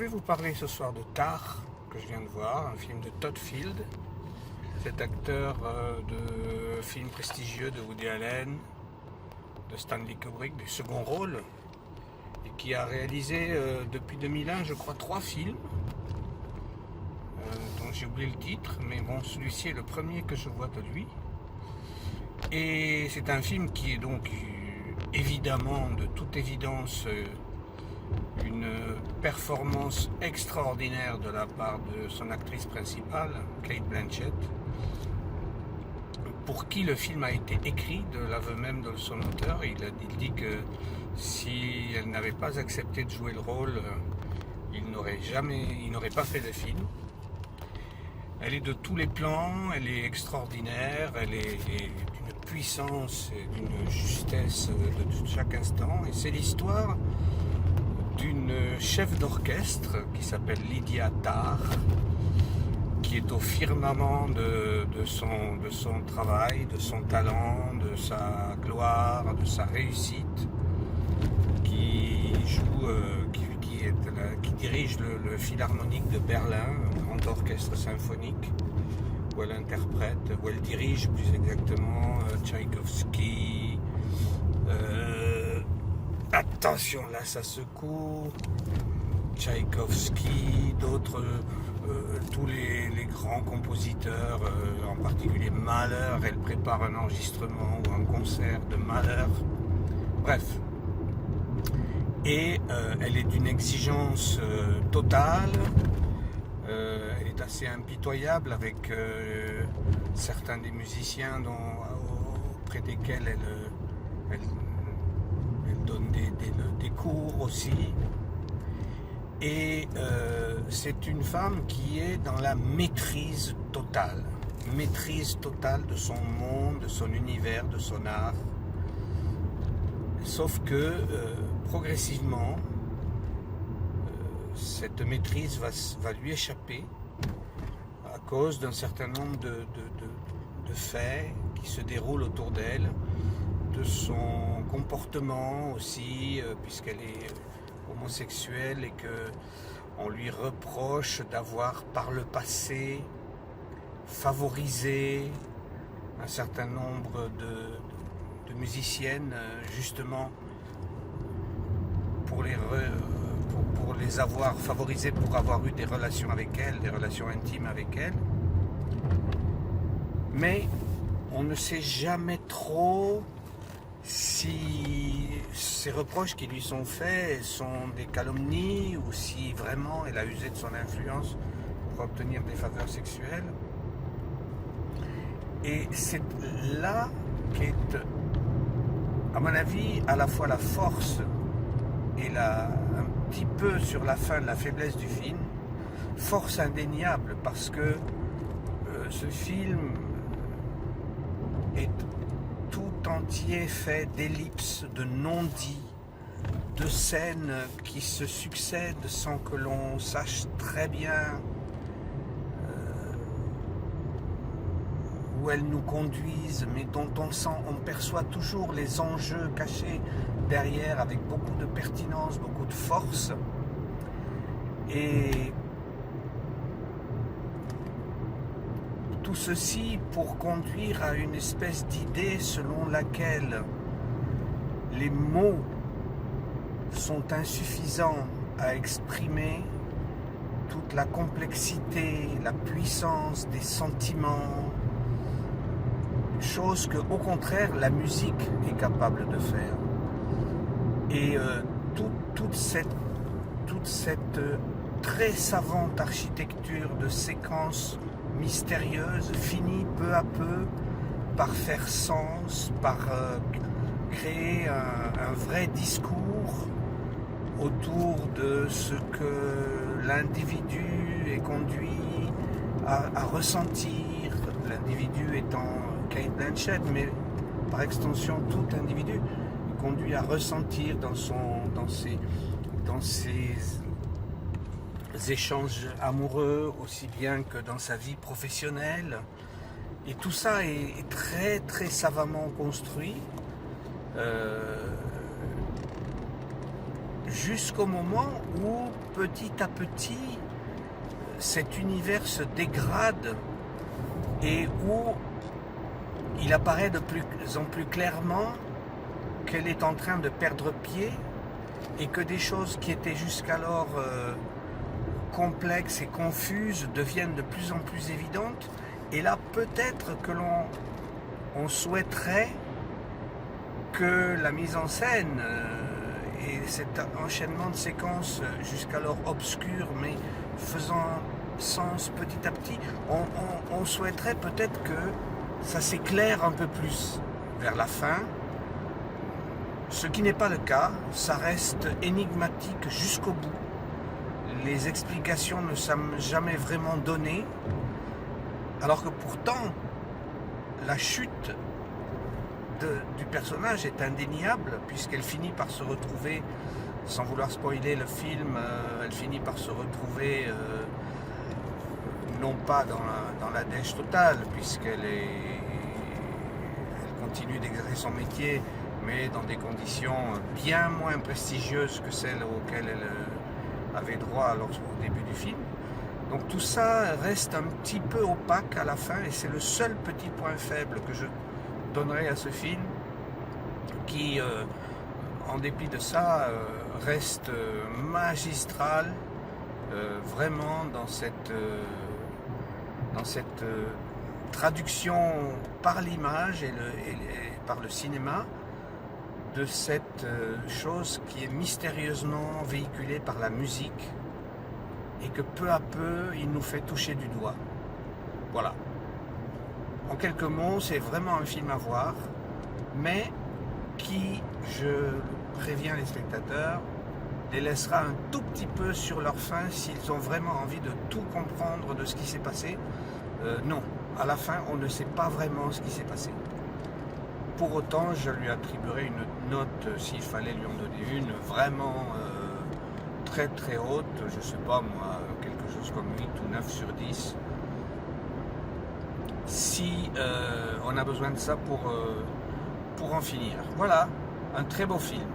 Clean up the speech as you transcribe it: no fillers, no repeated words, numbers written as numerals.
vais vous parler ce soir de Tar, que je viens de voir, un film de Todd Field, cet acteur de films prestigieux de Woody Allen, de Stanley Kubrick, du second rôle, et qui a réalisé depuis 2001, je crois, 3 films, dont j'ai oublié le titre, mais bon, celui-ci est le premier que je vois de lui. Et c'est un film qui est donc évidemment, de toute évidence, une performance extraordinaire de la part de son actrice principale, Cate Blanchett, pour qui le film a été écrit de l'aveu même de son auteur. Il dit que si elle n'avait pas accepté de jouer le rôle, il n'aurait pas fait le film. Elle est de tous les plans, elle est extraordinaire, elle est d'une puissance et d'une justesse de chaque instant. Et c'est l'histoire d'une chef d'orchestre qui s'appelle Lydia Tarr, qui est au firmament de son travail, de son talent, de sa gloire, de sa réussite, qui dirige le Philharmonique de Berlin, un grand orchestre symphonique, où elle interprète, où elle dirige plus exactement Tchaïkovski. Attention, là ça secoue. Tchaïkovski, d'autres, tous les grands compositeurs, en particulier Mahler. Elle prépare un enregistrement ou un concert de Mahler. Bref. Et elle est d'une exigence totale. Elle est assez impitoyable avec certains des musiciens auprès desquels elle donne des cours aussi. Et c'est une femme qui est dans la maîtrise totale de son monde, de son univers, de son art. Sauf que progressivement, cette maîtrise va lui échapper à cause d'un certain nombre de faits qui se déroulent autour d'elle, de son comportement aussi, puisqu'elle est homosexuelle et qu'on lui reproche d'avoir par le passé favorisé un certain nombre de musiciennes, justement pour les avoir favorisées, pour avoir eu des relations avec elles, des relations intimes avec elles. Mais on ne sait jamais trop si ces reproches qui lui sont faits sont des calomnies ou si vraiment elle a usé de son influence pour obtenir des faveurs sexuelles. Et c'est là qu'est, à mon avis, à la fois la force et un petit peu sur la fin la faiblesse du film. Force indéniable parce que ce film est tout entier fait d'ellipses, de non-dits, de scènes qui se succèdent sans que l'on sache très bien où elles nous conduisent, mais dont on perçoit toujours les enjeux cachés derrière avec beaucoup de pertinence, beaucoup de force. Et tout ceci pour conduire à une espèce d'idée selon laquelle les mots sont insuffisants à exprimer toute la complexité, la puissance des sentiments, chose que, au contraire, la musique est capable de faire. Et toute cette très savante architecture de séquences mystérieuses finit peu à peu par faire sens, par créer un vrai discours autour de ce que l'individu est conduit à ressentir, l'individu étant Cate Blanchett, mais par extension tout individu est conduit à ressentir dans ses échanges amoureux aussi bien que dans sa vie professionnelle. Et tout ça est très très savamment construit. jusqu'au moment où petit à petit cet univers se dégrade et où il apparaît de plus en plus clairement qu'elle est en train de perdre pied et que des choses qui étaient jusqu'alors complexes et confuses deviennent de plus en plus évidentes. Et là, peut-être que on souhaiterait que la mise en scène et cet enchaînement de séquences jusqu'alors obscures mais faisant sens petit à petit, on souhaiterait peut-être que ça s'éclaire un peu plus vers la fin, ce qui n'est pas le cas. Ça reste énigmatique jusqu'au bout. Les explications ne sont jamais vraiment données, alors que pourtant la chute du personnage est indéniable, puisqu'elle finit par se retrouver, sans vouloir spoiler le film, elle finit par se retrouver non pas dans la dèche totale, elle continue d'exercer son métier, mais dans des conditions bien moins prestigieuses que celles auxquelles elle avait droit au début du film. Donc tout ça reste un petit peu opaque à la fin, et c'est le seul petit point faible que je donnerai à ce film, qui en dépit de ça reste magistral, vraiment dans cette traduction par l'image et par le cinéma de cette chose qui est mystérieusement véhiculée par la musique et que peu à peu il nous fait toucher du doigt. Voilà. En quelques mots, c'est vraiment un film à voir, mais qui, je préviens les spectateurs, les laissera un tout petit peu sur leur faim s'ils ont vraiment envie de tout comprendre de ce qui s'est passé. Non, à la fin, on ne sait pas vraiment ce qui s'est passé. Pour autant, je lui attribuerai une note, s'il fallait lui en donner une, vraiment très très haute, je sais pas moi, quelque chose comme 8 ou 9 sur 10. Si on a besoin de ça pour en finir. Voilà, un très beau film.